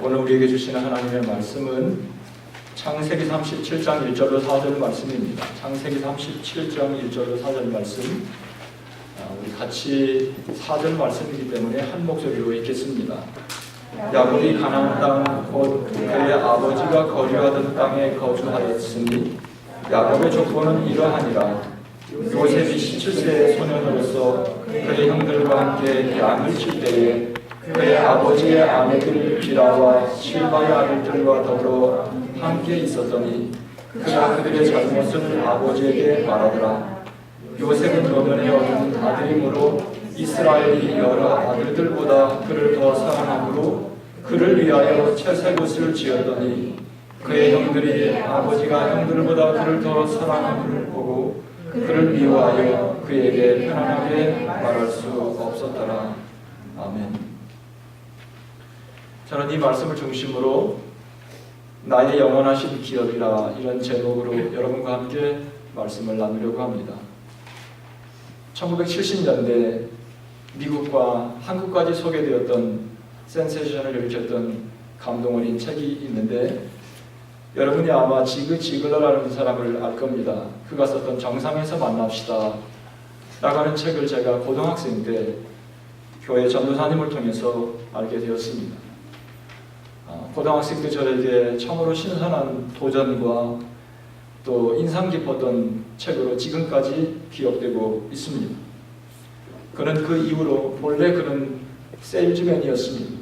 오늘 우리에게 주시는 하나님의 말씀은 창세기 37장 1절로 4절 말씀입니다. 창세기 37장 1절로 4절 말씀, 우리 같이 4절 말씀이기 때문에 한 목소리로 읽겠습니다. 야곱이 가나안 땅 곧 그의 아버지가 거주하던 땅에 거주하였으니 야곱의 족보는 이러하니라. 요셉이 17세의 소년으로서 그의 형들과 함께 양을 칠 때에 그의 아버지의 아내들 비라와 실바의 아들들과 더불어 함께 있었더니 그가 그들의 잘못을 아버지에게 말하더라. 요셉은 노년에 얻은 아들이므로 이스라엘이 여러 아들들보다 그를 더 사랑하므로 그를 위하여 채색옷을 지었더니 그의 형들이 아버지가 형들보다 그를 더 사랑함을 보고 그를 미워하여 그에게 편안하게 말할 수 없었더라. 아멘. 저는 이 말씀을 중심으로 나의 영원하신 기업이라 이런 제목으로 여러분과 함께 말씀을 나누려고 합니다. 1970년대 미국과 한국까지 소개되었던 센세이션을 일으켰던 감동 어린 책이 있는데 여러분이 아마 지그 지글러라는 사람을 알 겁니다. 그가 썼던 정상에서 만납시다 라고 하는 책을 제가 고등학생 때 교회 전도사님을 통해서 알게 되었습니다. 고등학생 때 저에게 처음으로 신선한 도전과 또 인상 깊었던 책으로 지금까지 기억되고 있습니다. 그는 그 이후로 본래 그는 세일즈맨이었습니다.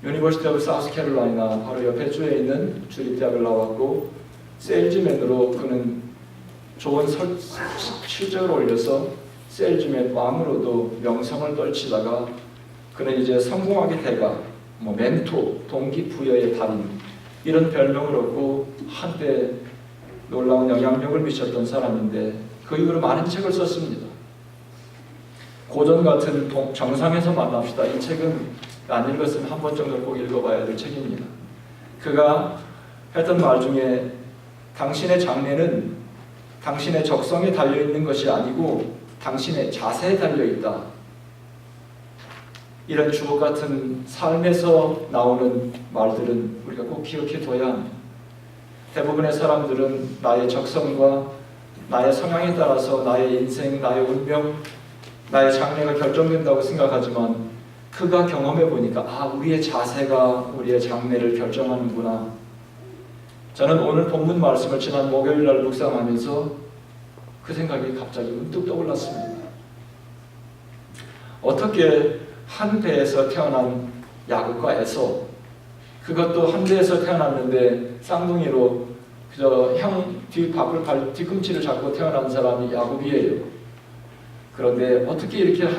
유니버시티 오브 사우스 캐롤라이나 바로 옆에 주에 있는 주립대학을 나왔고 세일즈맨으로 그는 좋은 실적을 올려서 세일즈맨 왕으로도 명성을 떨치다가 그는 이제 성공하게 돼가 멘토, 동기부여의 달인 이런 별명을 얻고 한때 놀라운 영향력을 미쳤던 사람인데 그 이후로 많은 책을 썼습니다. 고전 같은 정상에서 만납시다. 이 책은 안 읽었으면 한 번 정도 꼭 읽어봐야 될 책입니다. 그가 했던 말 중에 당신의 장래는 당신의 적성에 달려있는 것이 아니고 당신의 자세에 달려있다. 이런 주옥 같은 삶에서 나오는 말들은 우리가 꼭 기억해 둬야 합니다. 대부분의 사람들은 나의 적성과 나의 성향에 따라서 나의 인생, 나의 운명, 나의 장래가 결정된다고 생각하지만 그가 경험해 보니까 우리의 자세가 우리의 장래를 결정하는구나. 저는 오늘 본문 말씀을 지난 목요일 날 묵상하면서 그 생각이 갑자기 문득 떠올랐습니다. 어떻게 한 배에서 태어난 야곱과 에서, 그것도 한 배에서 태어났는데 쌍둥이로 그저 형 뒤꿈치를 잡고 태어난 사람이 야곱이에요. 그런데 어떻게 이렇게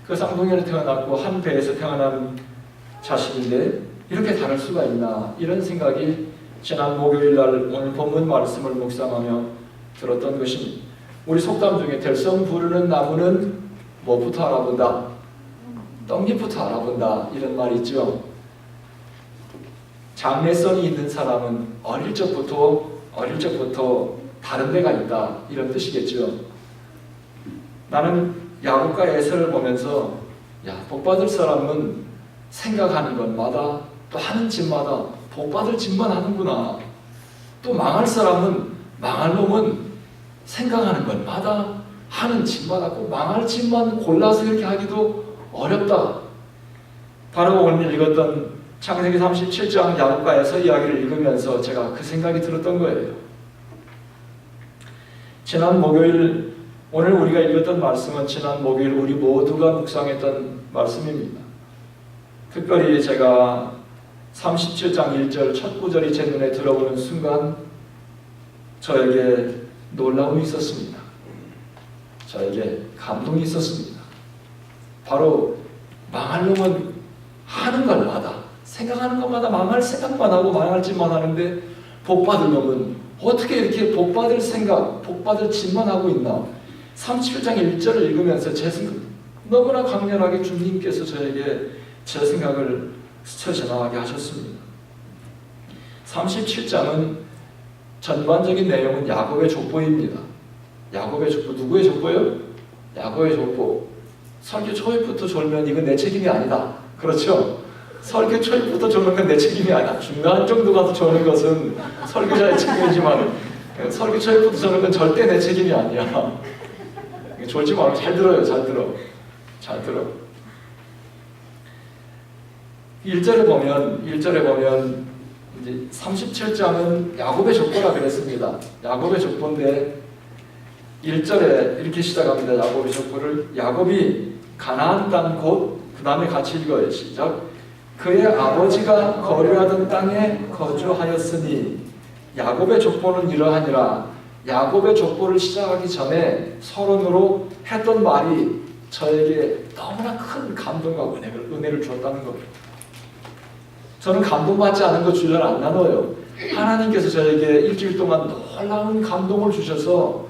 그 쌍둥이로 태어났고 한 배에서 태어난 자식인데 이렇게 다를 수가 있나, 이런 생각이 지난 목요일 날 오늘 본문 말씀을 묵상하며 들었던 것입니다. 우리 속담 중에 들성 부르는 나무는 뭐부터 알아본다? 떡잎부터 알아본다, 이런 말이 있죠. 장래성이 있는 사람은 어릴 적부터 다른 데가 있다, 이런 뜻이겠죠. 나는 야곱과 에서를 보면서 복받을 사람은 생각하는 것마다 또 하는 짓마다 복받을 짓만 하는구나. 또 망할 사람은, 망할 놈은 생각하는 것마다 하는 짓마다 꼭 망할 짓만 골라서 이렇게 하기도 어렵다. 바로 오늘 읽었던 창세기 37장 야곱과 에서 이야기를 읽으면서 제가 그 생각이 들었던 거예요. 지난 목요일, 오늘 우리가 읽었던 말씀은 지난 목요일 우리 모두가 묵상했던 말씀입니다. 특별히 제가 37장 1절 첫 구절이 제 눈에 들어오는 순간 저에게 놀라움이 있었습니다. 저에게 감동이 있었습니다. 바로 망할 놈은 하는 것마다, 생각하는 것마다 망할 생각만 하고 망할 짓만 하는데 복받을 놈은 어떻게 이렇게 복받을 생각, 복받을 짓만 하고 있나. 37장 1절을 읽으면서 제 생각, 너무나 강렬하게 주님께서 저에게 제 생각을 스쳐 지나가게 하셨습니다. 37장은 전반적인 내용은 야곱의 족보입니다. 야곱의 족보, 누구의 족보요? 야곱의 족보. 설교 초입부터 졸면 이건 내 책임이 아니다. 그렇죠? 설교 초입부터 조는 건 내 책임이 아니야. 중간 정도 가서 조는 것은 설교자의 책임이지만 설교 초입부터 조는 건 절대 내 책임이 아니야. 졸지 말고 잘 들어요. 잘 들어. 1절에 보면 이제 37장은 야곱의 족보라 그랬습니다. 야곱의 족보인데 1절에 이렇게 시작합니다. 야곱의 족보를 야곱이 가나안 땅 곧 그 다음에 같이 읽어요. 시작. 그의 아버지가 거류하던 땅에 거주하였으니 야곱의 족보는 이러하니라. 야곱의 족보를 시작하기 전에 서론으로 했던 말이 저에게 너무나 큰 감동과 은혜를 주었다는 겁니다. 저는 감동받지 않은 거 주저를 안 나눠요. 하나님께서 저에게 일주일 동안 놀라운 감동을 주셔서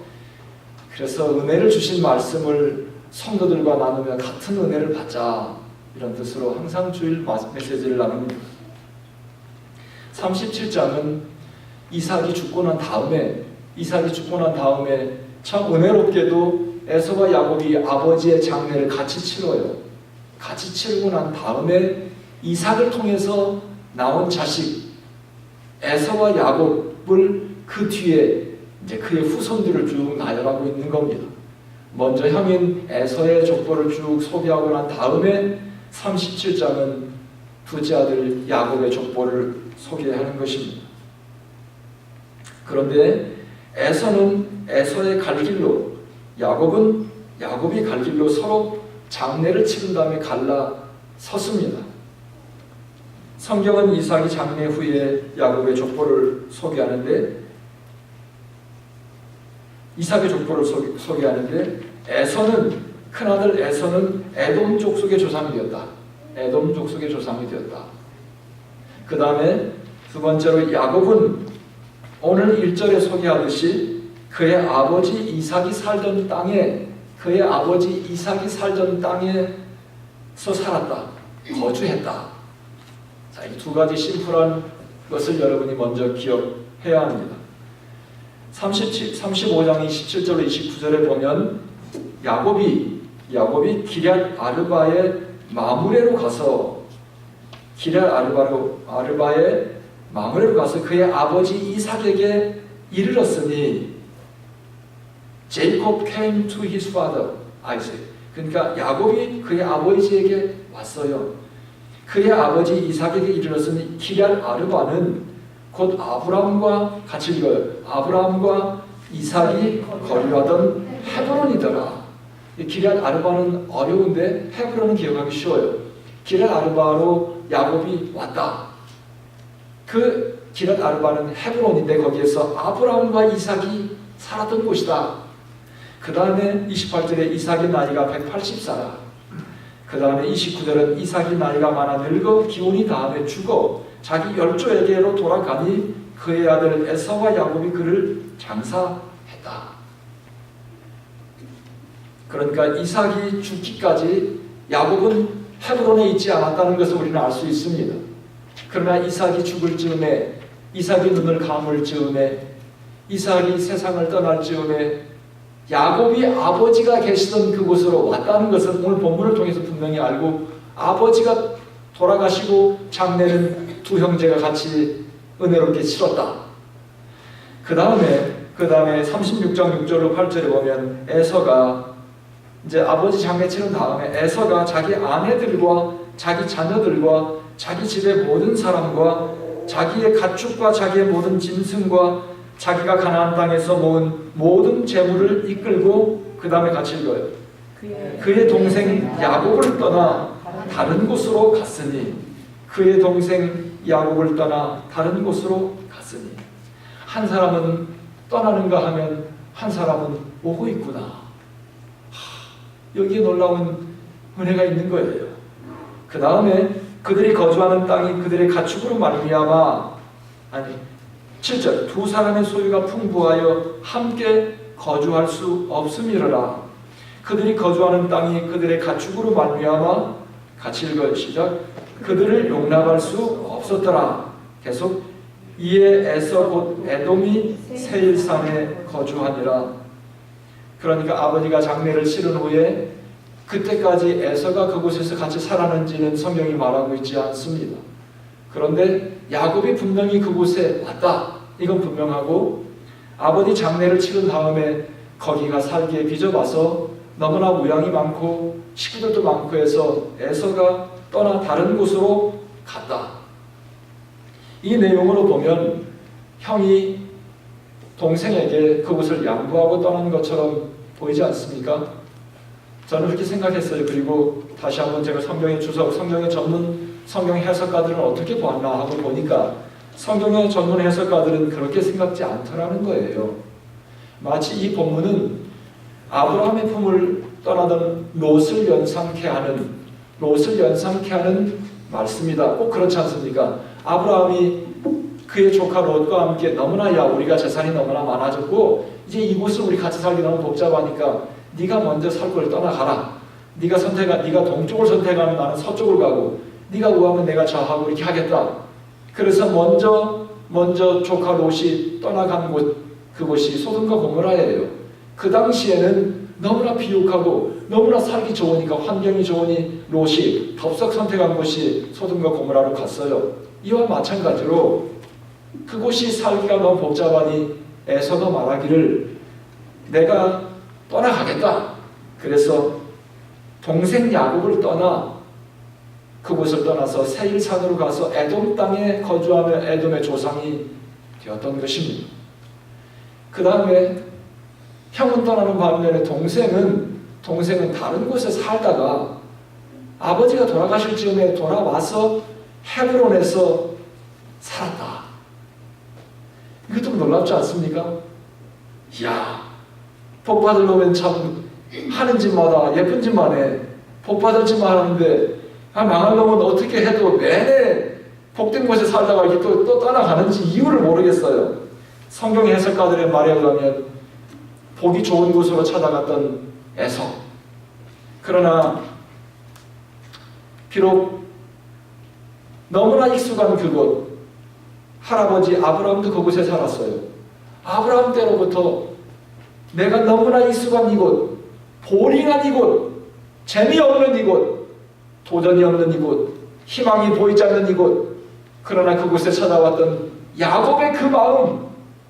그래서 은혜를 주신 말씀을 성도들과 나누며 같은 은혜를 받자 이런 뜻으로 항상 주일 메시지를 나눕니다. 37장은 이삭이 죽고 난 다음에 참 은혜롭게도 에서와 야곱이 아버지의 장례를 같이 치러요. 같이 치르고 난 다음에 이삭을 통해서 나온 자식 에서와 야곱을 그 뒤에 이제 그의 후손들을 쭉 나열하고 있는 겁니다. 먼저 형인 에서의 족보를 쭉 소개하고 난 다음에 37장은 둘째 아들 야곱의 족보를 소개하는 것입니다. 그런데 에서는 에서의 갈 길로, 야곱은 야곱이 갈 길로 서로 장례를 치른 다음에 갈라 섰습니다. 성경은 이삭이 장례 후에 야곱의 족보를 소개하는데 큰아들 에서는 에돔 족속의 조상이 되었다. 그 다음에 두 번째로 야곱은 오늘 1절에 소개하듯이 그의 아버지 이삭이 살던 땅에서 살았다. 거주했다. 자, 이 두 가지 심플한 것을 여러분이 먼저 기억해야 합니다. 35장 27절로 29절에 보면 야곱이 기럇 아르바의 마므레로 가서 그의 아버지 이삭에게 이르렀으니 Jacob came to his father Isaac. 그러니까 야곱이 그의 아버지에게 왔어요. 그의 아버지 이삭에게 이르렀으니 기럇 아르바는 곧 아브라함과 같이 읽어요. 아브라함과 이삭이 거류하던 헤브론이더라. 기럇 아르바는 어려운데 헤브론은 기억하기 쉬워요. 기럇 아르바로 야곱이 왔다. 그 기럇 아르바는 헤브론인데 거기에서 아브라함과 이삭이 살았던 곳이다. 그 다음에 28절에 이삭의 나이가 180살. 그 다음에 29절은 이삭이 나이가 많아 늙어 기운이 다음에 죽어 자기 열조에게로 돌아가니 그의 아들 에서와 야곱이 그를 장사했다. 그러니까 이삭이 죽기까지 야곱은 헤브론에 있지 않았다는 것을 우리는 알 수 있습니다. 그러나 이삭이 죽을 즈음에, 이삭이 눈을 감을 즈음에, 이삭이 세상을 떠날 즈음에 야곱이 아버지가 계시던 그곳으로 왔다는 것을 오늘 본문을 통해서 분명히 알고, 아버지가 돌아가시고 장례는 두 형제가 같이 은혜롭게 치렀다. 그 다음에 36장 6절로 8절에 보면 에서가 이제 아버지 장례 치른 다음에 에서가 자기 아내들과 자기 자녀들과 자기 집의 모든 사람과 자기의 가축과 자기의 모든 짐승과 자기가 가나안 땅에서 모은 모든 재물을 이끌고 그 다음에 같이 읽어요. 그의 동생 야곱을 떠나 다른 곳으로 갔으니 한 사람은 떠나는가 하면 한 사람은 오고 있구나. 여기에 놀라운 은혜가 있는 거예요. 그 다음에 그들이 거주하는 땅이 그들의 가축으로 말미암아 7절 두 사람의 소유가 풍부하여 함께 거주할 수 없음이러라. 그들이 거주하는 땅이 그들의 가축으로 말미암아 같이 읽어요. 시작. 그들을 용납할 수 없었더라. 계속 이에 에서 곧 에돔이 세일산에 거주하니라. 그러니까 아버지가 장례를 치른 후에 그때까지 에서가 그곳에서 같이 살았는지는 성경이 말하고 있지 않습니다. 그런데 야곱이 분명히 그곳에 왔다. 이건 분명하고 아버지 장례를 치른 다음에 거기가 살기에 빚어봐서 너무나 무양이 많고 식구들도 많고 해서 에서가 떠나 다른 곳으로 갔다. 이 내용으로 보면 형이 동생에게 그곳을 양보하고 떠난 것처럼 보이지 않습니까? 저는 그렇게 생각했어요. 그리고 다시 한번 제가 성경의 주석, 성경의 전문 성경 해석가들은 어떻게 보았나 하고 보니까 성경의 전문 해석가들은 그렇게 생각지 않더라는 거예요. 마치 이 본문은 아브라함의 품을 떠나던 롯을 연상케 하는 말씀이다. 꼭 그렇지 않습니까? 아브라함이 그의 조카 롯과 함께 너무나 우리가 재산이 너무나 많아졌고 이제 이곳을 우리 같이 살기 너무 복잡하니까 네가 먼저 살 걸 떠나가라. 네가 동쪽을 선택하면 나는 서쪽을 가고 네가 우하면 내가 좌하고 이렇게 하겠다. 그래서 먼저 조카 롯이 떠나간 그곳이 소돔과 고모라예요. 그 당시에는 너무나 비옥하고 너무나 살기 좋으니까 환경이 좋으니 롯이 덥석 선택한 곳이 소돔과 고모라로 갔어요. 이와 마찬가지로 그곳이 살기가 너무 복잡하니 에서가 말하기를 내가 떠나가겠다. 그래서 동생 야곱을 떠나 그곳을 떠나서 세일산으로 가서 에돔 땅에 거주하며 에돔의 조상이 되었던 것입니다. 그 다음에 형은 떠나는 반면에 동생은 다른 곳에 살다가 아버지가 돌아가실 즈음에 돌아와서 헤브론에서 살았다. 이것도 놀랍지 않습니까? 이야, 복 받으려면 참 하는 짓마다 예쁜 짓만 해. 복 받을 짓만 하는데 망할 놈은 어떻게 해도 내내 복된 곳에 살다가 이렇게 또 떠나가는지 이유를 모르겠어요. 성경 해석가들의 말에 의하면 복이 좋은 곳으로 찾아갔던 에서. 그러나 비록 너무나 익숙한 그곳, 할아버지 아브라함도 그곳에 살았어요. 아브라함 때로부터 내가 너무나 익숙한 이곳, 보링한 이곳, 재미없는 이곳, 도전이 없는 이곳, 희망이 보이지 않는 이곳, 그러나 그곳에 찾아왔던 야곱의 그 마음,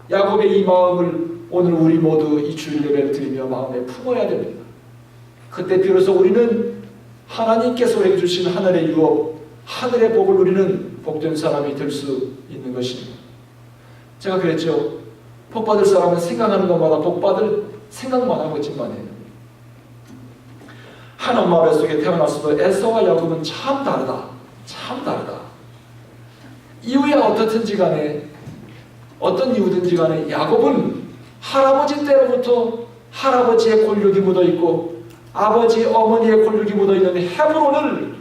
야곱의 이 마음을 오늘 우리 모두 이 주일 예배를 드리며 마음에 품어야 됩니다. 그때 비로소 우리는 하나님께서 우리에게 주신 하늘의 유업, 하늘의 복을 누리는 복된 사람이 될 수 있는 것입니다. 제가 그랬죠. 복 받을 사람은 생각하는 것마다 복 받을 생각만 하고 있지만 해요. 한 엄마 뱃속에 태어났어도 에서와 야곱은 참 다르다. 참 다르다. 이유야 어떻든지 간에 어떤 이유든지 간에 야곱은 할아버지 때로부터 할아버지의 골육이 묻어있고 아버지 어머니의 골육이 묻어있는 헤브론을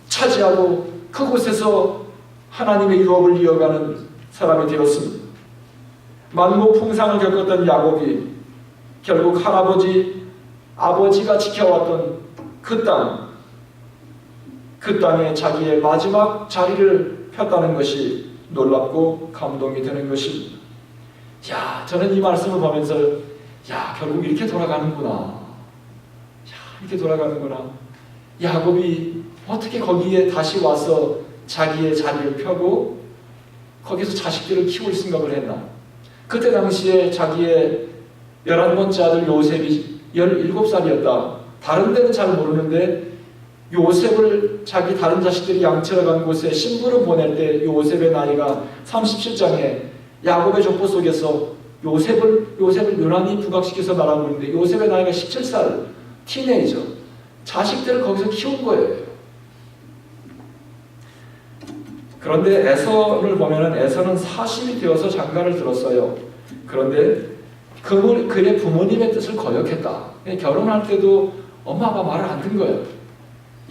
차지하고 그곳에서 하나님의 유업을 이어가는 사람이 되었습니다. 만고풍상을 겪었던 야곱이 결국 아버지가 지켜왔던 그 땅에 자기의 마지막 자리를 폈다는 것이 놀랍고 감동이 되는 것입니다. 저는 이 말씀을 보면서 결국 이렇게 돌아가는구나. 이렇게 돌아가는구나. 야곱이 어떻게 거기에 다시 와서 자기의 자리를 펴고 거기서 자식들을 키울 생각을 했나. 그때 당시에 자기의 11번째 아들 요셉이 17살이었다. 다른 데는 잘 모르는데 요셉을 자기 다른 자식들이 양치러 간 곳에 신부를 보낼 때 요셉의 나이가 37장에 야곱의 족보 속에서 요셉을 유난히 부각시켜서 말하고 있는데 요셉의 나이가 17살 티네이저. 자식들을 거기서 키운 거예요. 그런데 에서를 보면은 에서는 40이 되어서 장가를 들었어요. 그런데 그의 부모님의 뜻을 거역했다. 결혼할 때도 엄마 아빠 말을 안 듣는 거예요.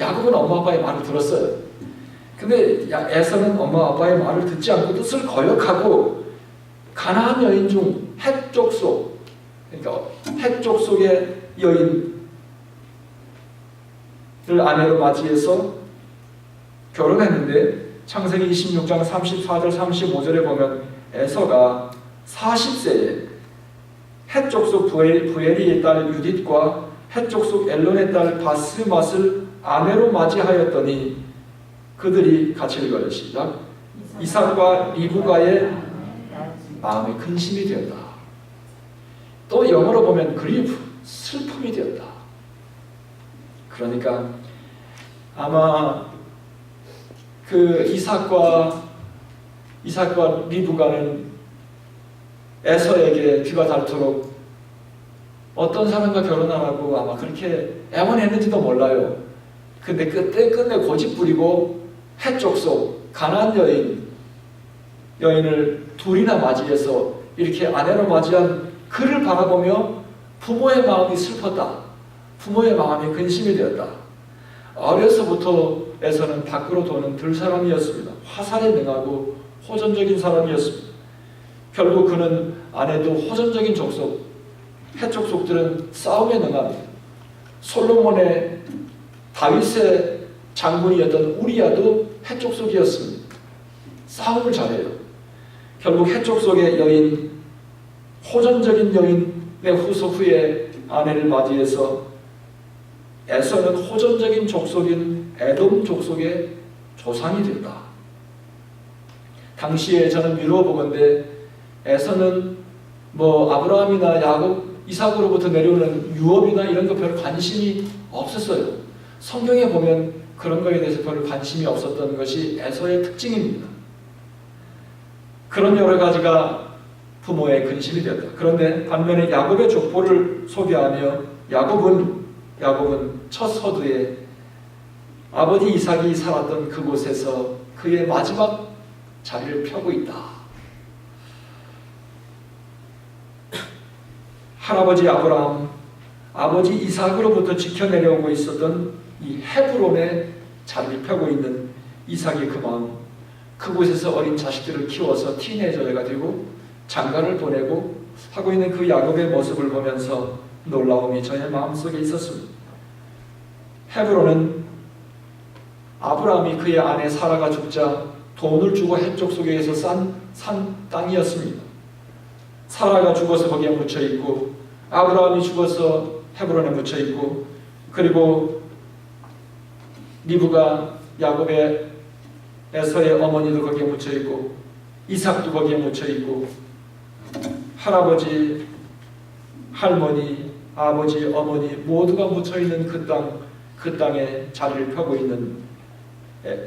야곱은 엄마 아빠의 말을 들었어요. 근데 에서는 엄마 아빠의 말을 듣지 않고 뜻을 거역하고 가나안 여인 중 헷 족속, 그러니까 헷 족속의 여인을 아내로 맞이해서 결혼했는데 창세기 26장 34절 35절에 보면 에서가 40세에 헷 족속 부엘리의 딸 유딧과 헷 족속 엘론의 딸 바스맛을 아내로 맞이하였더니 그들이 같이 읽어요. 시작. 이삭과 리브가의 마음에 근심이 되었다. 또 영어로 보면 그리프, 슬픔이 되었다. 그러니까 아마 그 이삭과 리브가는 에서에게 귀가 닳도록 어떤 사람과 결혼하라고 아마 그렇게 애원했는지도 몰라요. 근데 끝내 고집 부리고 헷 족속 가나안 여인을 둘이나 맞이해서 이렇게 아내로 맞이한 그를 바라보며 부모의 마음이 슬펐다. 부모의 마음이 근심이 되었다. 어려서부터 에서는 밖으로 도는 들사람이었습니다. 화살에 능하고 호전적인 사람이었습니다. 결국 그는 아내도 호전적인 족속, 헷 족속들은 싸움에 능합니다. 솔로몬의 다윗의 장군이었던 우리야도 헷 족속이었습니다. 싸움을 잘해요. 결국 헷 족속의 여인, 호전적인 여인의 후에 아내를 맞이해서 에서는 호전적인 족속인 에돔 족속의 조상이 된다. 당시에 저는 미루어 보건대 에서는 아브라함이나 야곱, 이삭으로부터 내려오는 유업이나 이런 거 별 관심이 없었어요. 성경에 보면 그런 거에 대해서 별 관심이 없었던 것이 에서의 특징입니다. 그런 여러 가지가 부모의 근심이 되었다. 그런데 반면에 야곱의 족보를 소개하며 야곱은 첫 서두에 아버지 이삭이 살았던 그곳에서 그의 마지막 자리를 펴고 있다. 할아버지 아브라함, 아버지 이삭으로부터 지켜내려오고 있었던 이 헤브론의 자리를 펴고 있는 이삭의 그 마음, 그곳에서 어린 자식들을 키워서 티네이저가 되고 장가를 보내고 하고 있는 그 야곱의 모습을 보면서 놀라움이 저의 마음속에 있었습니다. 헤브론은 아브라함이 그의 아내 사라가 죽자 돈을 주고 헷 족속에서 산 땅이었습니다. 사라가 죽어서 거기에 묻혀있고 아브라함이 죽어서 헤브론에 묻혀있고 그리고 리브가 야곱의 에서의 어머니도 거기에 묻혀있고 이삭도 거기에 묻혀있고 할아버지, 할머니, 아버지, 어머니 모두가 묻혀있는 그 땅에 자리를 펴고 있는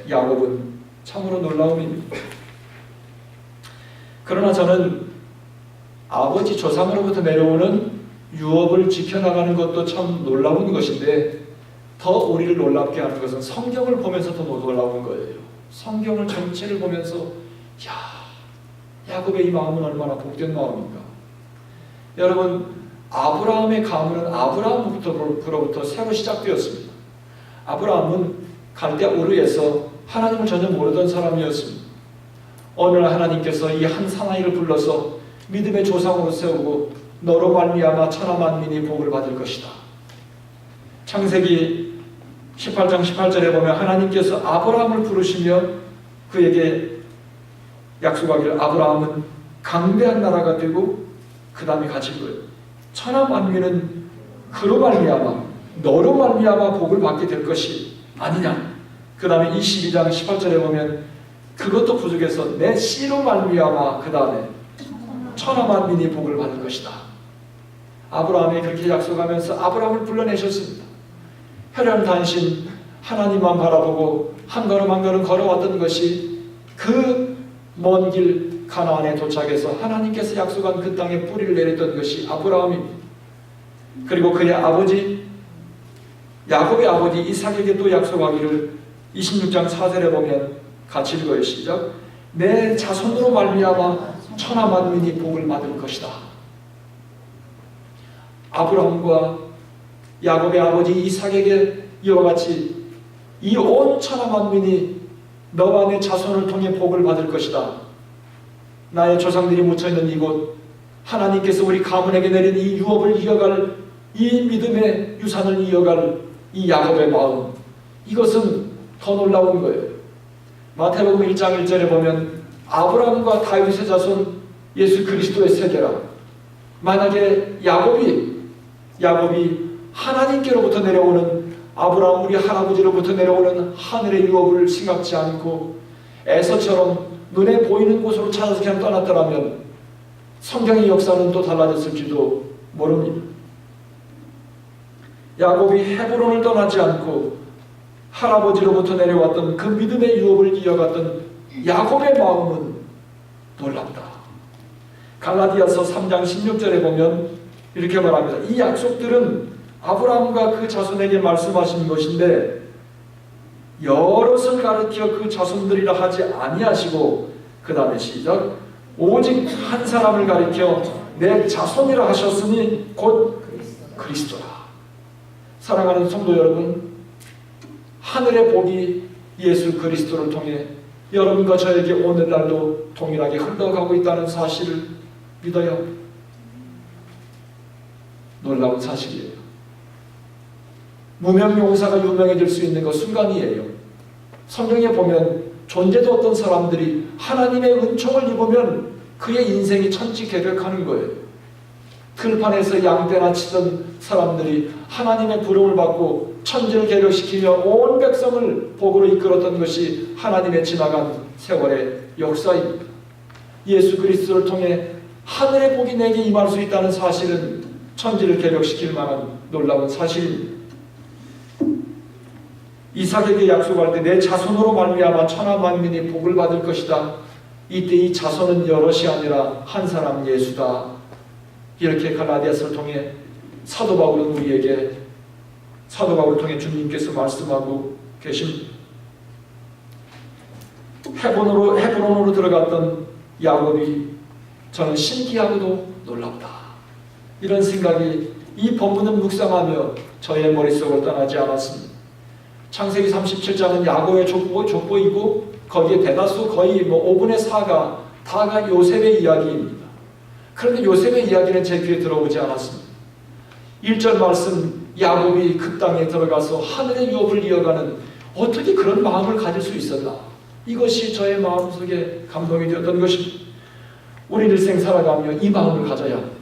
야곱은 참으로 놀라움입니다. 그러나 저는 아버지 조상으로부터 내려오는 유업을 지켜나가는 것도 참 놀라운 것인데 더 우리를 놀랍게 하는 것은 성경을 보면서 더 놀라운 거예요. 성경을 전체를 보면서 야곱의 이 마음은 얼마나 복된 마음인가. 여러분, 아브라함의 가문은 아브라함부터 새로 시작되었습니다. 아브라함은 갈대아 우르에서 하나님을 전혀 모르던 사람이었습니다. 어느 날 하나님께서 이 한 사나이를 불러서 믿음의 조상으로 세우고 너로 말미암아 천하 만민이 복을 받을 것이다. 창세기 18장 18절에 보면 하나님께서 아브라함을 부르시며 그에게 약속하기를 아브라함은 강대한 나라가 되고 그 다음에 같이 거예요. 천하 만민은 그로 말미암아 너로 말미암아 복을 받게 될 것이 아니냐. 그 다음에 22장 18절에 보면 그것도 부족해서 내 씨로 말미암아 그 다음에 천하 만민이 복을 받을 것이다. 아브라함이 그렇게 약속하면서 아브라함을 불러내셨습니다. 혈연단신 하나님만 바라보고 한 걸음 한 걸음 걸어왔던 것이 그 먼 길 가나안에 도착해서 하나님께서 약속한 그 땅에 뿌리를 내렸던 것이 아브라함입니다. 그리고 그의 아버지 야곱의 아버지 이삭에게 또 약속하기를 26장 4절에 보면 같이 읽어요. 시작. 내 자손으로 말미암아 천하 만민이 복을 받을 것이다. 아브라함과 야곱의 아버지 이삭에게 이와 같이 이 온 천하 만민이 너와 내 자손을 통해 복을 받을 것이다. 나의 조상들이 묻혀있는 이곳, 하나님께서 우리 가문에게 내린 이 유업을 이어갈, 이 믿음의 유산을 이어갈 이 야곱의 마음, 이것은 더 놀라운 거예요. 마태복음 1장 1절에 보면 아브라함과 다윗의 자손 예수 그리스도의 세계라. 만약에 야곱이 하나님께로부터 내려오는, 아브라함 우리 할아버지로부터 내려오는 하늘의 유업을 생각지 않고 에서처럼 눈에 보이는 곳으로 찾아서 그냥 떠났더라면 성경의 역사는 또 달라졌을지도 모릅니다. 야곱이 헤브론을 떠나지 않고 할아버지로부터 내려왔던 그 믿음의 유업을 이어갔던 야곱의 마음은 놀랍다. 갈라디아서 3장 16절에 보면 이렇게 말합니다. 이 약속들은 아브라함과 그 자손에게 말씀하신 것인데 여럿을 가르쳐 그 자손들이라 하지 아니하시고, 그 다음에 시작, 오직 한 사람을 가리켜 내 자손이라 하셨으니 곧 그리스도라. 사랑하는 성도 여러분, 하늘의 복이 예수 그리스도를 통해 여러분과 저에게 오늘날도 동일하게 흘러가고 있다는 사실을 믿어야 합니다. 놀라운 사실이에요. 무명용사가 유명해질 수 있는 것 순간이에요. 성경에 보면 존재도 어떤 사람들이 하나님의 은총을 입으면 그의 인생이 천지개벽하는 거예요. 들판에서 양떼나 치던 사람들이 하나님의 부름을 받고 천지를 개벽시키며 온 백성을 복으로 이끌었던 것이 하나님의 지나간 세월의 역사입니다. 예수 그리스도를 통해 하늘의 복이 내게 임할 수 있다는 사실은 천지를 개벽시킬 만한 놀라운 사실입니다. 이삭에게 약속할 때 내 자손으로 말미암아 천하 만민이 복을 받을 것이다. 이때 이 자손은 여럿이 아니라 한 사람 예수다. 이렇게 갈라디아서를 통해 사도 바울은 우리에게, 사도 바울을 통해 주님께서 말씀하고 계십니다. 헤브론으로 들어갔던 야곱이 저는 신기하고도 놀랍다. 이런 생각이 이 본문을 묵상하며 저의 머릿속을 떠나지 않았습니다. 창세기 37장은 야곱의 족보이고 거기에 대다수 거의 5분의 4가 다가 요셉의 이야기입니다. 그런데 요셉의 이야기는 제 귀에 들어오지 않았습니다. 1절 말씀, 야곱이 그 땅에 들어가서 하늘의 유업을 이어가는, 어떻게 그런 마음을 가질 수 있었나? 이것이 저의 마음속에 감동이 되었던 것입니다. 우리 일생 살아가며 이 마음을 가져야 합니다.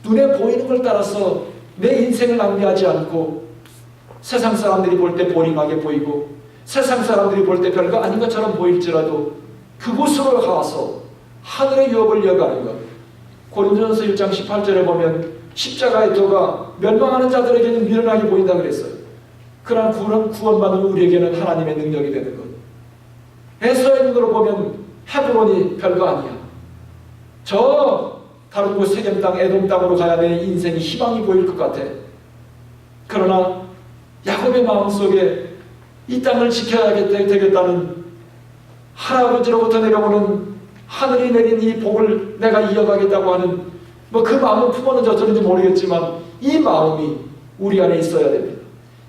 눈에 보이는 걸 따라서 내 인생을 낭비하지 않고 세상 사람들이 볼 때 보링하게 보이고 세상 사람들이 볼 때 별거 아닌 것처럼 보일지라도 그곳으로 가서 하늘의 유업을 이어가는 것. 고린도전서 1장 18절에 보면 십자가의 도가 멸망하는 자들에게는 미련하게 보인다 그랬어요. 그러나 구원받은 우리에게는 하나님의 능력이 되는 것. 에서의 눈으로 보면 헤브론이 별거 아니야. 저 다른 곳 세겜 땅, 에돔 땅으로 가야 내 인생이 희망이 보일 것 같아. 그러나 야곱의 마음속에 이 땅을 지켜야 되겠다는, 할아버지로부터 내려오는 하늘이 내린 이 복을 내가 이어가겠다고 하는 그 마음은 품었는지 어쩌는지 모르겠지만 이 마음이 우리 안에 있어야 됩니다.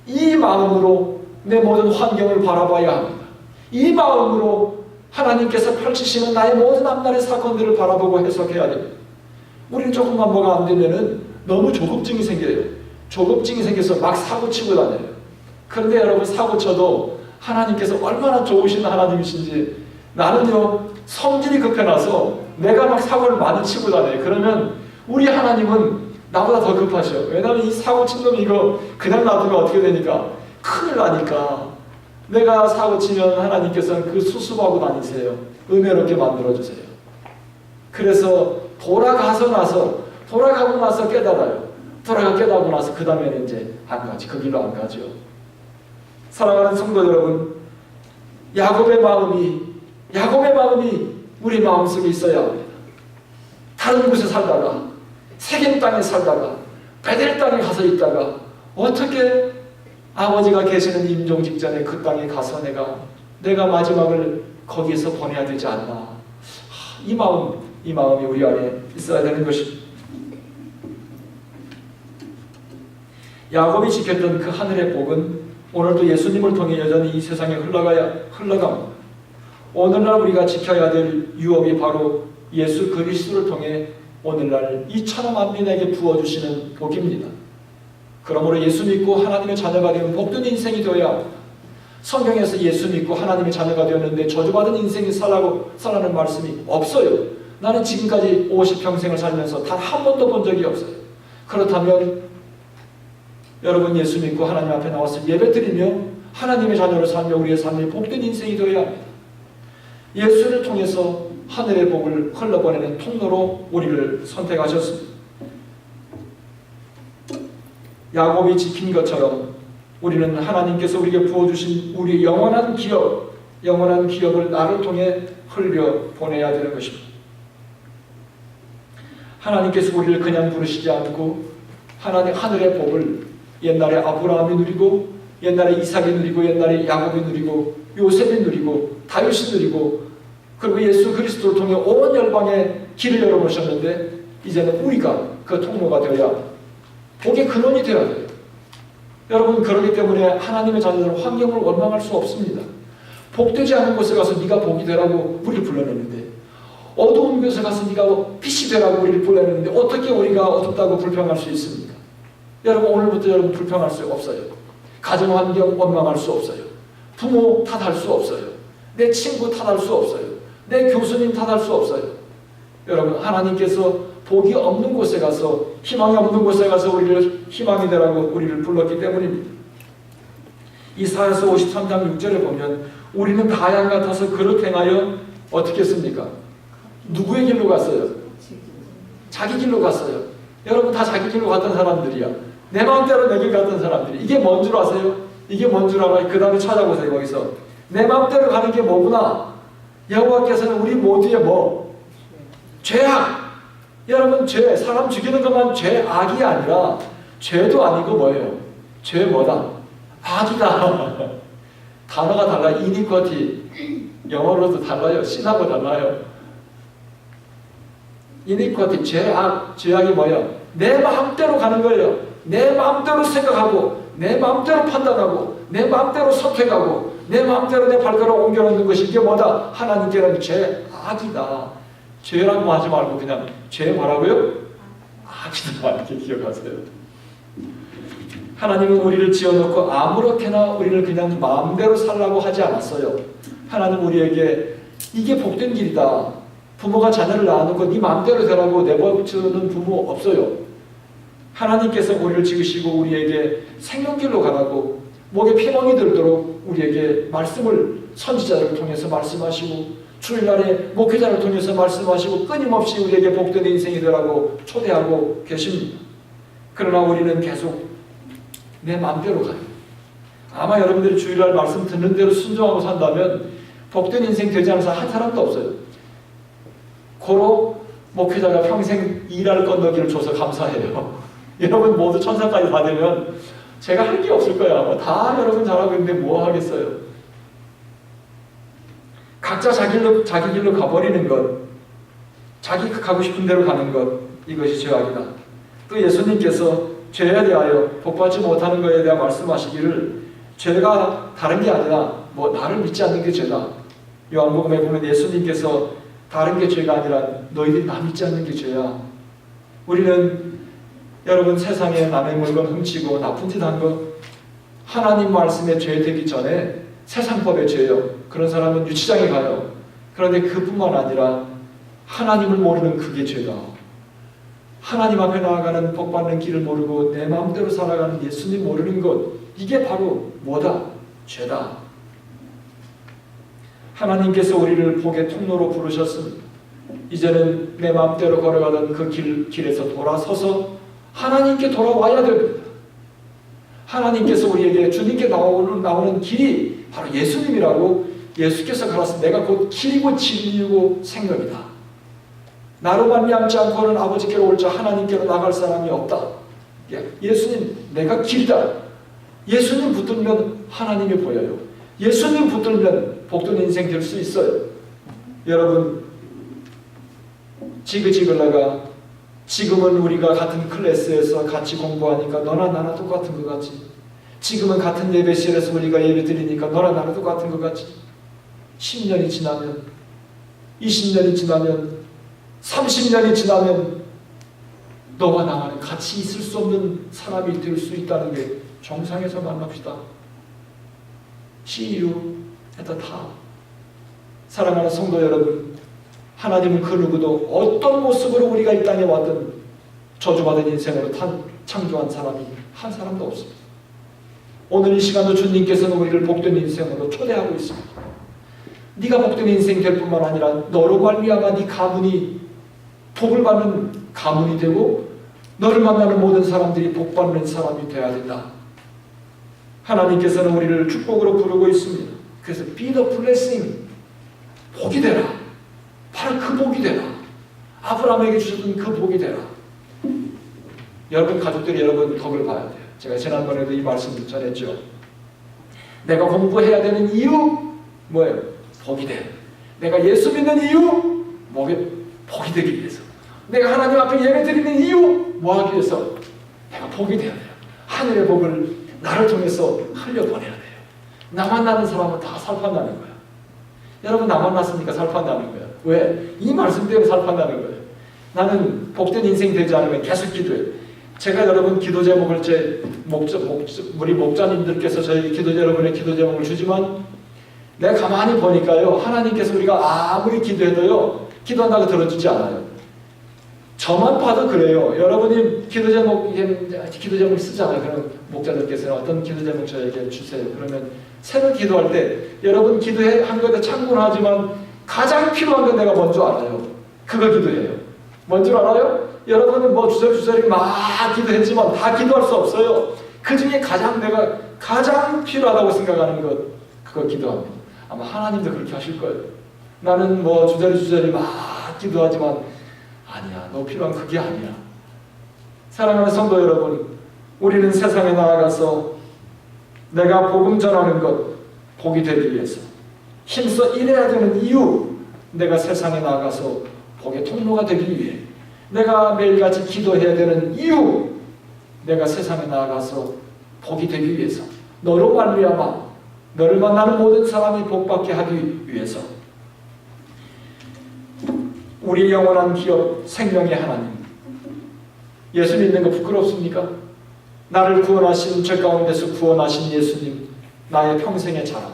이 마음으로 내 모든 환경을 바라봐야 합니다. 이 마음으로 하나님께서 펼치시는 나의 모든 앞날의 사건들을 바라보고 해석해야 됩니다. 우리는 조금만 뭐가 안 되면은 너무 조급증이 생겨요. 조급증이 생겨서 막 사고치고 다녀요. 그런데 여러분, 사고쳐도 하나님께서 얼마나 좋으신 하나님이신지, 나는요 성질이 급해놔서 내가 막 사고를 많이 치고 다녀요. 그러면 우리 하나님은 나보다 더 급하셔. 왜냐하면 이 사고친 놈이 이거 그냥 놔두면 어떻게 되니까 큰일 나니까. 내가 사고치면 하나님께서는 그 수습하고 다니세요. 은혜롭게 만들어주세요. 그래서 돌아가고 나서 깨달아요. 깨닫고 나서 그 다음에는 이제 안 가지. 그 길로 안 가죠. 사랑하는 성도 여러분, 야곱의 마음이 우리 마음속에 있어야 합니다. 다른 곳에 살다가, 세겜 땅에 살다가, 베델 땅에 가서 있다가 어떻게 아버지가 계시는 임종 직전에 그 땅에 가서 내가 마지막을 거기에서 보내야 되지 않나. 이 마음이 우리 안에 있어야 되는 것입니다. 야곱이 지켰던 그 하늘의 복은 오늘도 예수님을 통해 여전히 이 세상에 흘러갑니다. 오늘날 우리가 지켜야 될 유업이 바로 예수 그리스도를 통해 오늘날 이 천하 만민에게 부어주시는 복입니다. 그러므로 예수 믿고 하나님의 자녀가 되면 복된 인생이 되어야 합니다. 성경에서 예수 믿고 하나님의 자녀가 되었는데 저주받은 인생이 살라는 말씀이 없어요. 나는 지금까지 50평생을 살면서 단 한 번도 본 적이 없어요. 그렇다면 여러분 예수 믿고 하나님 앞에 나와서 예배드리며 하나님의 자녀로 살며 우리의 삶이 복된 인생이 되어야 합니다. 예수를 통해서 하늘의 복을 흘러보내는 통로로 우리를 선택하셨습니다. 야곱이 지킨 것처럼 우리는 하나님께서 우리에게 부어주신 우리의 영원한 기업을 나를 통해 흘려보내야 되는 것입니다. 하나님께서 우리를 그냥 부르시지 않고 하늘의 복을 옛날에 아브라함이 누리고 옛날에 이삭이 누리고 옛날에 야곱이 누리고 요셉이 누리고 다윗이 누리고 그리고 예수 그리스도를 통해 온 열방에 길을 열어놓으셨는데 이제는 우리가 그 통로가 되어야 복의 근원이 되어야 돼요. 여러분 그렇기 때문에 하나님의 자녀들은 환경을 원망할 수 없습니다. 복되지 않은 곳에 가서 네가 복이 되라고 우리를 불러냈는데 어두운 곳에 가서 네가 빛이 되라고 우리를 불러냈는데 어떻게 우리가 어둡다고 불평할 수 있습니까? 여러분 오늘부터 여러분 불평할 수 없어요. 가정환경 원망할 수 없어요. 부모 탓할 수 없어요. 내 친구 탓할 수 없어요. 내 교수님 탓할 수 없어요. 여러분 하나님께서 복이 없는 곳에 가서 희망이 없는 곳에 가서 우리를 희망이 되라고 우리를 불렀기 때문입니다. 이사야서 53장 6절에 보면 우리는 다 양 같아서 그릇 행하여 어떻게 했습니까? 누구의 길로 갔어요? 자기 길로 갔어요. 여러분 다 자기 길로 갔던 사람들이야. 내 마음대로 내 길 갔던 사람들이. 이게 뭔 줄 아세요? 이게 뭔 줄 알아요? 그 다음에 찾아보세요. 거기서 내 마음대로 가는 게 뭐구나. 여호와께서는 우리 모두의 뭐? 죄악. 여러분 죄, 사람 죽이는 것만 죄악이 아니라 죄도 아니고 뭐예요? 죄 뭐다? 악이다. 단어가 달라. 이니쿼티. 영어로도 달라요. 신하고 달라요. 이니쿼티, 죄악이 뭐예요? 내 마음대로 가는 거예요. 내 마음대로 생각하고 내 마음대로 판단하고 내 마음대로 선택하고 내 마음대로 내 발걸음을 옮겨놓는 것이 이게 뭐다? 하나님께는 죄악이다. 죄라고 하지 말고 그냥 죄 뭐라고요? 악이다. 이렇게 기억하세요. 하나님은 우리를 지어놓고 아무렇게나 우리를 그냥 마음대로 살라고 하지 않았어요. 하나님 우리에게 이게 복된 길이다. 부모가 자녀를 낳아놓고 네 마음대로 되라고 내버려두는 부모 없어요. 하나님께서 우리를 지으시고 우리에게 생명길로 가라고 목에 피멍이 들도록 우리에게 말씀을 선지자를 통해서 말씀하시고 주일날에 목회자를 통해서 말씀하시고 끊임없이 우리에게 복된 인생이 되라고 초대하고 계십니다. 그러나 우리는 계속 내 마음대로 가요. 아마 여러분들이 주일날 말씀 듣는 대로 순종하고 산다면 복된 인생 되지 않은 사람 한 사람도 없어요. 고로 목회자가 평생 일할 건너기를 줘서 감사해요. 여러분 모두 천사까지 다 되면 제가 할 게 없을 거예요. 아마 다 여러분 잘하고 있는데 뭐 하겠어요. 각자 자기 길로 가버리는 것, 자기 가고 싶은 대로 가는 것, 이것이 죄악이다. 또 예수님께서 죄에 대하여 복받지 못하는 것에 대한 말씀하시기를 죄가 다른 게 아니라 뭐 나를 믿지 않는 게 죄다. 요한복음에 보면 예수님께서 다른 게 죄가 아니라 너희들이 나 믿지 않는 게 죄야. 우리는 여러분 세상에 남의 물건 훔치고 나쁜 짓 한 거 하나님 말씀에 죄 되기 전에 세상법의 죄요. 그런 사람은 유치장에 가요. 그런데 그뿐만 아니라 하나님을 모르는 그게 죄다. 하나님 앞에 나아가는 복받는 길을 모르고 내 마음대로 살아가는 예수님 모르는 것, 이게 바로 뭐다? 죄다. 하나님께서 우리를 복의 통로로 부르셨습니다. 이제는 내 마음대로 걸어가던 그 길에서 돌아서서 하나님께 돌아와야 됩니다. 하나님께서 우리에게 주님께 나오는 길이 바로 예수님이라고 예수께서 가라사 내가 곧 길이고 진리이고 생명이다. 나로 말미암지 않고는 아버지께로 올 자 하나님께로 나갈 사람이 없다. 예수님 내가 길이다. 예수님 붙들면 하나님이 보여요. 예수님 붙들면 복된 인생 될 수 있어요. 여러분 지그지글라가 지금은 우리가 같은 클래스에서 같이 공부하니까 너나 나나 똑같은 것 같지. 지금은 같은 예배실에서 우리가 예배 드리니까 너나 나나 똑같은 것 같지. 10년이 지나면 20년이 지나면 30년이 지나면 너와 나와는 같이 있을 수 없는 사람이 될 수 있다는 게 정상에서 만납시다. See you at the top. 사랑하는 성도 여러분, 하나님은 그 누구도 어떤 모습으로 우리가 이 땅에 왔든 저주받은 인생으로 창조한 사람이 한 사람도 없습니다. 오늘 이 시간도 주님께서는 우리를 복된 인생으로 초대하고 있습니다. 네가 복된 인생 될 뿐만 아니라 너로 말미암아 네 가문이 복을 받는 가문이 되고 너를 만나는 모든 사람들이 복받는 사람이 되어야 된다. 하나님께서는 우리를 축복으로 부르고 있습니다. 그래서 be the blessing, 복이 되라. 바로 그 복이 되라. 아브라함에게 주셨던 그 복이 되라. 여러분 가족들이 여러분 덕을 봐야 돼요. 제가 지난번에도 이 말씀을 전했죠. 내가 공부해야 되는 이유 뭐예요? 복이 돼. 내가 예수 믿는 이유 복이 되기 위해서. 내가 하나님 앞에 예배 드리는 이유 뭐 하기 위해서? 내가 복이 돼야 돼요. 하늘의 복을 나를 통해서 흘려보내야 돼요. 나 만나는 사람은 다 살판나는 거야. 여러분 나 만났으니까 살판나는 거야. 왜? 이 말씀 때문에 살판나는 거예요. 나는 복된 인생 되지 않으면 계속 기도해. 제가 여러분 기도 제목을 우리 목자님들께서 저희 여러분의 기도 제목을 주지만 내가 가만히 보니까요, 하나님께서 우리가 아무리 기도해도요, 기도한다고 들어주지 않아요. 저만 봐도 그래요. 여러분이 기도 제목 쓰잖아요. 그럼 목자들께서는 어떤 기도 제목 저에게 주세요. 그러면 새로 기도할 때 여러분 기도한 것에 참고하지만 가장 필요한 건 내가 뭔 줄 알아요. 그거 기도해요. 뭔 줄 알아요? 여러분은 뭐 주저리 막 기도했지만 다 기도할 수 없어요. 그 중에 내가 가장 필요하다고 생각하는 것, 그거 기도합니다. 아마 하나님도 그렇게 하실 거예요. 나는 뭐 주저리 막 기도하지만 아니야, 너 필요한 그게 아니야. 사랑하는 성도 여러분, 우리는 세상에 나아가서 내가 복음 전하는 것, 복이 되기 위해서 힘써 일해야 되는 이유, 내가 세상에 나아가서 복의 통로가 되기 위해 내가 매일같이 기도해야 되는 이유, 내가 세상에 나아가서 복이 되기 위해서 너로 말미암아 너를 만나는 모든 사람이 복받게 하기 위해서 우리 영원한 기업 생명의 하나님, 예수 믿는 거 부끄럽습니까? 나를 구원하신 죄 가운데서 구원하신 예수님, 나의 평생의 자랑.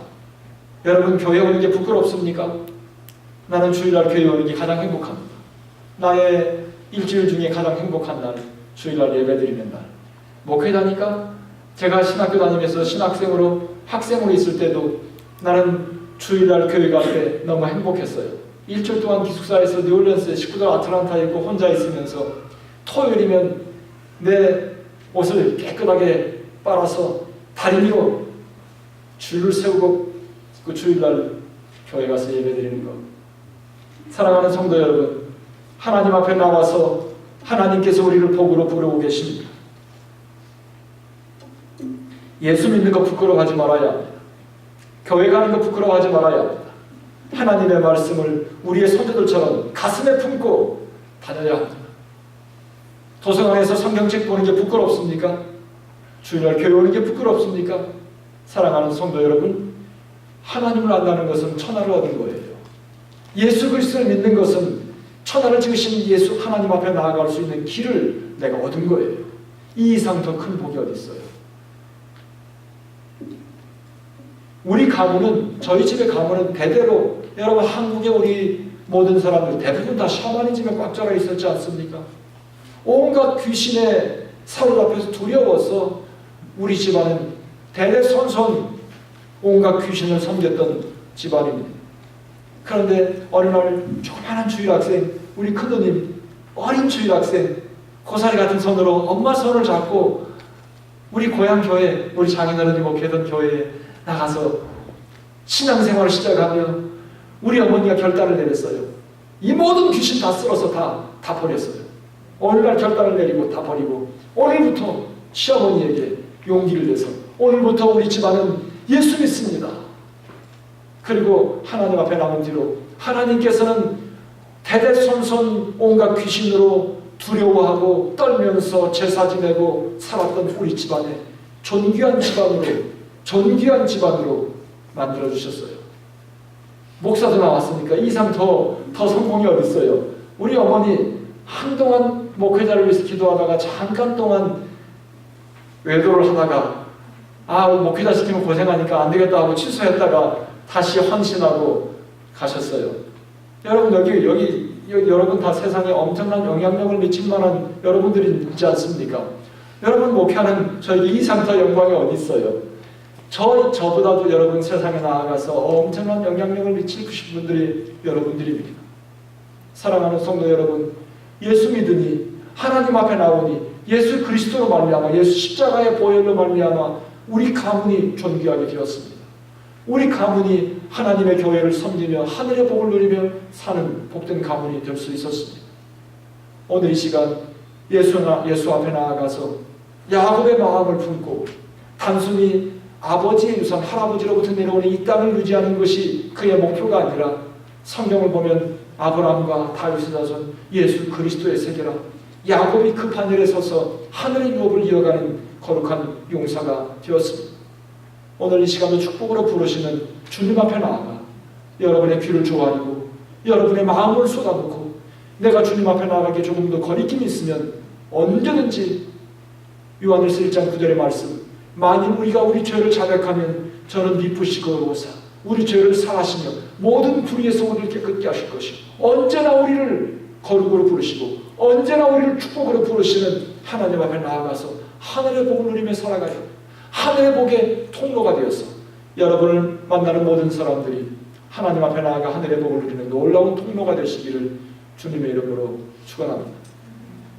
여러분 교회 오는 게 부끄럽습니까? 나는 주일날 교회 오는 게 가장 행복합니다. 나의 일주일 중에 가장 행복한 날, 주일날 예배드리는 날. 목회 다니까 제가 신학교 다니면서 학생으로 있을 때도 나는 주일날 교회 갈 때 너무 행복했어요. 일주일 동안 기숙사에서 뉴올리언스에 식구들 아틀란타에 있고 혼자 있으면서 토요일이면 내 옷을 깨끗하게 빨아서 다리미로 줄을 세우고 그 주일날 교회 가서 예배드리는 것. 사랑하는 성도 여러분, 하나님 앞에 나와서 하나님께서 우리를 복으로 부르고 계십니다. 예수 믿는 거 부끄러워하지 말아야 합니다. 교회 가는 거 부끄러워하지 말아야 합니다. 하나님의 말씀을 우리의 선조들처럼 가슴에 품고 다녀야 합니다. 도서관에서 성경책 보는 게 부끄럽습니까? 주일날 교회 오는 게 부끄럽습니까? 사랑하는 성도 여러분, 하나님을 안다는 것은 천하를 얻은 거예요. 예수 그리스도를 믿는 것은 천하를 지으신 예수 하나님 앞에 나아갈 수 있는 길을 내가 얻은 거예요. 이 이상 더 큰 복이 어디 있어요? 우리 가문은, 저희 집의 가문은 대대로, 여러분 한국의 우리 모든 사람들 대부분 다 샤머니즘에 꽉 쩔어 있었지 않습니까? 온갖 귀신의 사로잡혀서 두려워서 우리 집안은 대대손손 온갖 귀신을 섬겼던 집안입니다. 그런데 어느 날 조그마한 주일학생, 우리 큰누님 어린 주일학생 고사리 같은 손으로 엄마 손을 잡고 우리 고향 교회, 우리 장인어른이 목회던 교회에 나가서 신앙생활을 시작하며 우리 어머니가 결단을 내렸어요. 이 모든 귀신 다 쓸어서 다 버렸어요. 오늘날 결단을 내리고 다 버리고 오늘부터 시어머니에게 용기를 내서 오늘부터 우리 집안은 예수 믿습니다. 그리고 하나님 앞에 나온 뒤로 하나님께서는 대대손손 온갖 귀신으로 두려워하고 떨면서 제사 지내고 살았던 우리 집안에 존귀한 집안으로 만들어주셨어요. 목사도 나왔으니까 이상 더 성공이 어디 있어요? 우리 어머니 한동안 목회자를 위해서 기도하다가 잠깐 동안 외도를 하다가 목회자 시키면 고생하니까 안 되겠다 하고 취소했다가 다시 헌신하고 가셨어요. 여러분 여기 여러분 다 세상에 엄청난 영향력을 미칠 만한 여러분들이 있지 않습니까? 여러분 목회하는 저에게 이 이상 더 영광이 어디 있어요? 저보다도 여러분 세상에 나아가서 엄청난 영향력을 미치고 싶은 분들이 여러분들입니다. 사랑하는 성도 여러분, 예수 믿으니 하나님 앞에 나오니 예수 그리스도로 말미암아 예수 십자가의 보혈로 말미암아 우리 가문이 존귀하게 되었습니다. 우리 가문이 하나님의 교회를 섬기며 하늘의 복을 누리며 사는 복된 가문이 될 수 있었습니다. 오늘 이 시간 예수 앞에 나아가서 야곱의 마음을 품고 단순히 아버지의 유산, 할아버지로부터 내려오는 이 땅을 유지하는 것이 그의 목표가 아니라 성경을 보면 아브라함과 다윗의 자손 예수 그리스도의 세계라 야곱이 그 판결에 서서 하늘의 유업을 이어가는 거룩한 용사가 되었습니다. 오늘 이 시간도 축복으로 부르시는 주님 앞에 나아가 여러분의 귀를 조아리고 여러분의 마음을 쏟아붓고 내가 주님 앞에 나아가기에 조금 더 거리낌이 있으면 언제든지 요한일서 1장 9절의 말씀, 만일 우리가 우리 죄를 자백하면 저는 미쁘시고 의로우사 우리 죄를 사하시며 모든 불의에서 우리를 깨끗게 하실 것이요 언제나 우리를 거룩으로 부르시고 언제나 우리를 축복으로 부르시는 하나님 앞에 나아가서 하늘의 복을 누리며 살아가요. 하늘의 복의 통로가 되어서 여러분을 만나는 모든 사람들이 하나님 앞에 나아가 하늘의 복을 누리는 놀라운 통로가 되시기를 주님의 이름으로 축원합니다.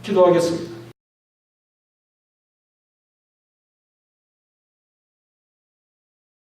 기도하겠습니다.